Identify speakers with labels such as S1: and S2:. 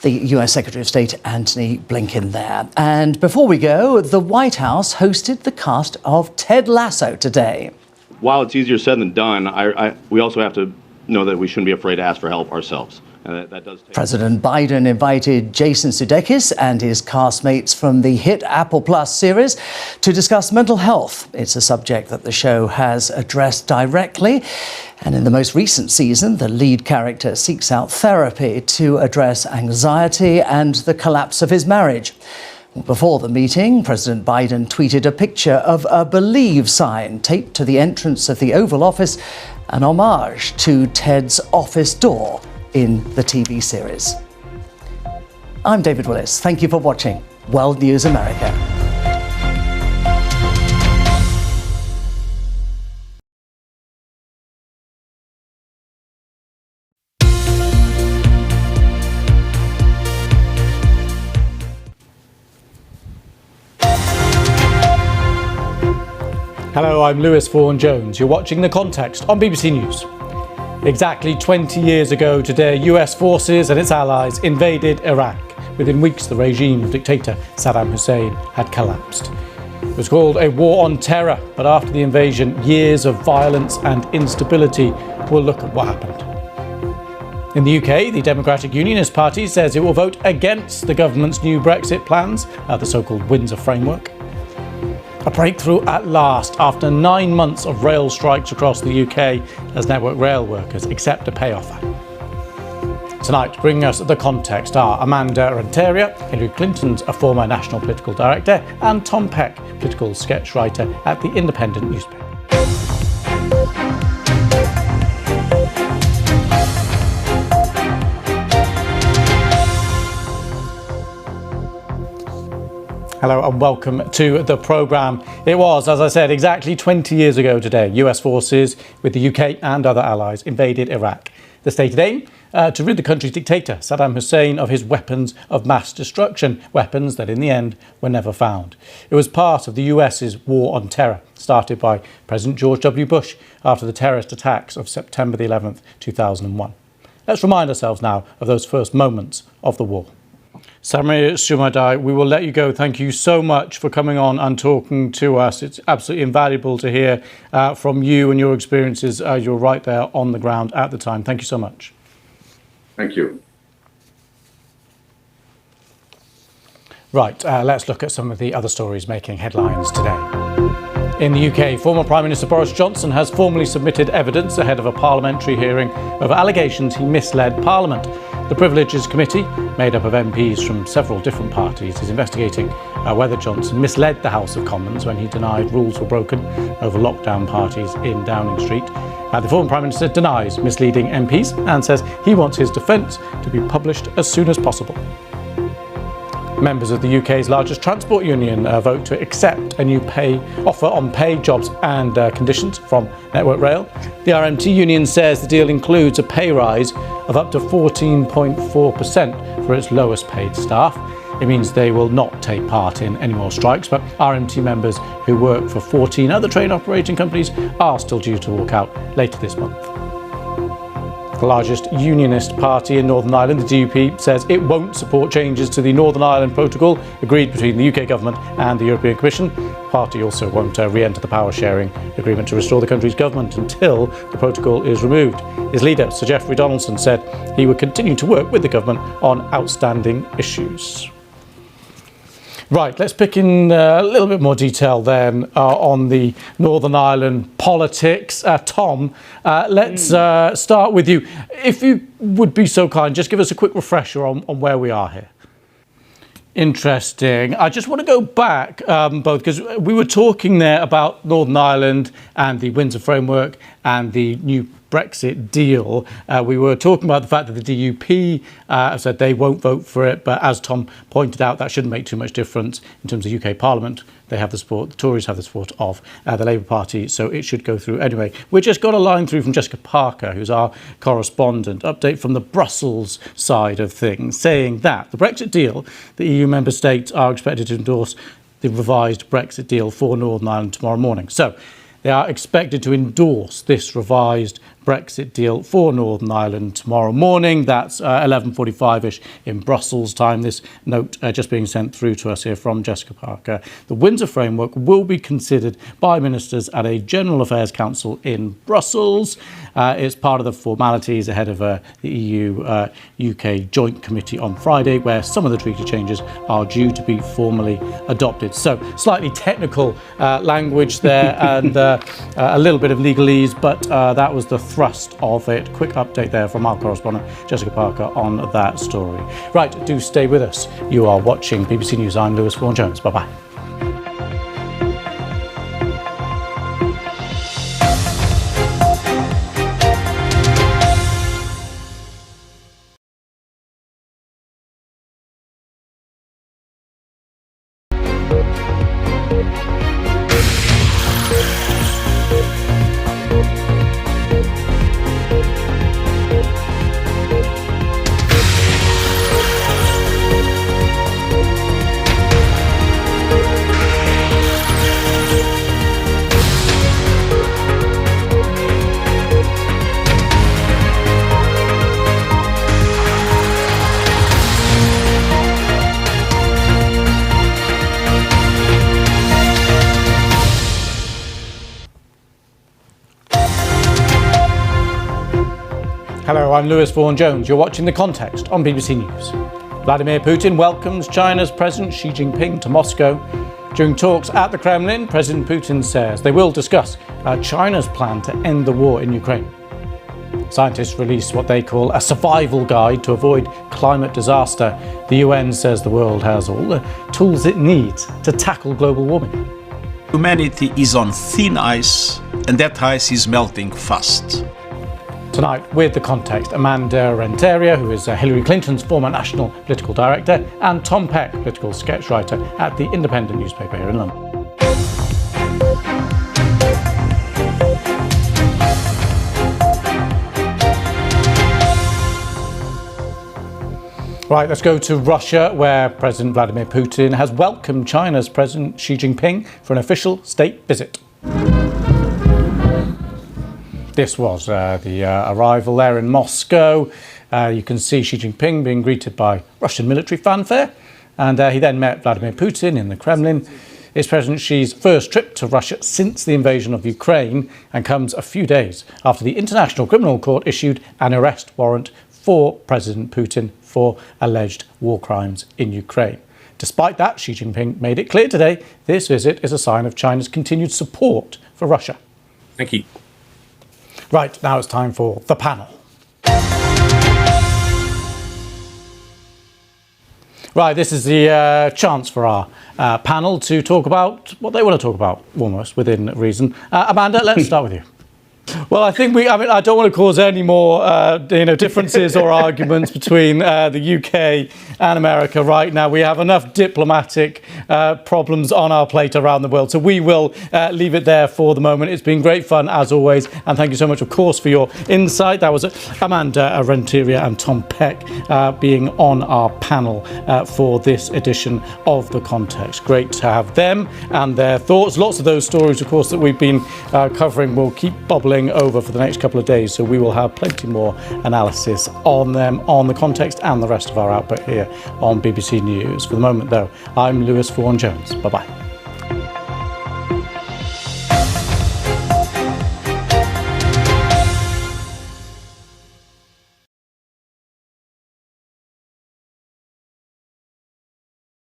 S1: The US Secretary of State Antony Blinken there. And before we go, the White House hosted the cast of Ted Lasso today.
S2: While it's easier said than done, we also have to know that we shouldn't be afraid to ask for help ourselves. That does take...
S1: President Biden invited Jason Sudeikis and his castmates from the hit Apple Plus series to discuss mental health. It's a subject that the show has addressed directly. And in the most recent season, the lead character seeks out therapy to address anxiety and the collapse of his marriage. Before the meeting, President Biden tweeted a picture of a Believe sign taped to the entrance of the Oval Office, an homage to Ted's office door in the TV series. I'm David Willis. Thank you for watching World News America.
S3: Hello, I'm Vaughan Jones. You're watching The Context on BBC News. Exactly 20 years ago today, US forces and its allies invaded Iraq. Within weeks, the regime of dictator Saddam Hussein had collapsed. It was called a war on terror, but after the invasion, years of violence and instability will look at what happened. In the UK, the Democratic Unionist Party says it will vote against the government's new Brexit plans, the so-called Windsor Framework. A breakthrough at last after 9 months of rail strikes across the UK as Network Rail workers accept a pay offer. Tonight, bringing us the context are Amanda Renteria, Hillary Clinton's a former national political director, and Tom Peck, political sketch writer at The Independent newspaper. Hello and welcome to the programme. It was, as I said, exactly 20 years ago today, US forces with the UK and other allies invaded Iraq. The stated aim? To rid the country's dictator, Saddam Hussein, of his weapons of mass destruction, weapons that in the end were never found. It was part of the US's war on terror, started by President George W. Bush after the terrorist attacks of September the 11th, 2001. Let's remind ourselves now of those first moments of the war. Samir Shumadai, we will let you go. Thank you so much for coming on and talking to us. It's absolutely invaluable to hear from you and your experiences. You're right there on the ground at the time. Thank you so much.
S4: Thank you.
S3: Right, let's look at some of the other stories making headlines today. In the UK, former Prime Minister Boris Johnson has formally submitted evidence ahead of a parliamentary hearing over allegations he misled Parliament. The Privileges Committee, made up of MPs from several different parties, is investigating whether Johnson misled the House of Commons when he denied rules were broken over lockdown parties in Downing Street. The former Prime Minister denies misleading MPs and says he wants his defence to be published as soon as possible. Members of the UK's largest transport union vote to accept a new offer on pay, jobs and conditions from Network Rail. The RMT union says the deal includes a pay rise of up to 14.4% for its lowest paid staff. It means they will not take part in any more strikes, but RMT members who work for 14 other train operating companies are still due to walk out later this month. The largest unionist party in Northern Ireland, the DUP, says it won't support changes to the Northern Ireland Protocol agreed between the UK government and the European Commission. The party also won't re-enter the power-sharing agreement to restore the country's government until the protocol is removed. His leader, Sir Geoffrey Donaldson, said he would continue to work with the government on outstanding issues. Right, let's pick in a little bit more detail then on the Northern Ireland politics. Tom, let's start with you. If you would be so kind, just give us a quick refresher on where we are here. Interesting. I just want to go back, both, because we were talking there about Northern Ireland and the Windsor Framework and the new Brexit deal. We were talking about the fact that the DUP said they won't vote for it, but as Tom pointed out, that shouldn't make too much difference in terms of UK Parliament. They have the support, the Tories have the support of the Labour Party, so it should go through anyway. We just got a line through from Jessica Parker, who's our correspondent, update from the Brussels side of things, saying that the Brexit deal, the EU member states are expected to endorse the revised Brexit deal for Northern Ireland tomorrow morning. So they are expected to endorse this revised Brexit deal for Northern Ireland tomorrow morning. That's 11:45ish in Brussels time. This note just being sent through to us here from Jessica Parker. The Windsor Framework will be considered by ministers at a General Affairs Council in Brussels. It's part of the formalities ahead of the EU-UK Joint Committee on Friday, where some of the treaty changes are due to be formally adopted. So slightly technical language there and a little bit of legalese, but that was the thrust of it. Quick update there from our correspondent Jessica Parker on that story. Right, do stay with us. You are watching BBC News. I'm Lewis Vaughan-Jones. Bye-bye. Hello, I'm Lewis Vaughan-Jones. You're watching The Context on BBC News. Vladimir Putin welcomes China's President Xi Jinping to Moscow. During talks at the Kremlin, President Putin says they will discuss China's plan to end the war in Ukraine. Scientists release what they call a survival guide to avoid climate disaster. The UN says the world has all the tools it needs to tackle global warming.
S5: Humanity is on thin ice, and that ice is melting fast.
S3: Tonight, with The Context, Amanda Renteria, who is Hillary Clinton's former national political director, and Tom Peck, political sketch writer at the Independent newspaper here in London. Right, let's go to Russia, where President Vladimir Putin has welcomed China's President Xi Jinping for an official state visit. This was the arrival there in Moscow. You can see Xi Jinping being greeted by Russian military fanfare. And he then met Vladimir Putin in the Kremlin. It's President Xi's first trip to Russia since the invasion of Ukraine, and comes a few days after the International Criminal Court issued an arrest warrant for President Putin for alleged war crimes in Ukraine. Despite that, Xi Jinping made it clear today this visit is a sign of China's continued support for Russia.
S5: Thank you.
S3: Right, now it's time for the panel. Right, this is the chance for our panel to talk about what they want to talk about, almost within reason. Amanda, let's start with you. Well, I think I don't want to cause any more, differences or arguments between the UK and America right now. We have enough diplomatic problems on our plate around the world. So we will leave it there for the moment. It's been great fun, as always. And thank you so much, of course, for your insight. That was Amanda Renteria and Tom Peck being on our panel for this edition of The Context. Great to have them and their thoughts. Lots of those stories, of course, that we've been covering will keep bubbling over for the next couple of days, so we will have plenty more analysis on them, on The Context and the rest of our output here on BBC News. For the moment, though, I'm Lewis Vaughan-Jones. Bye-bye.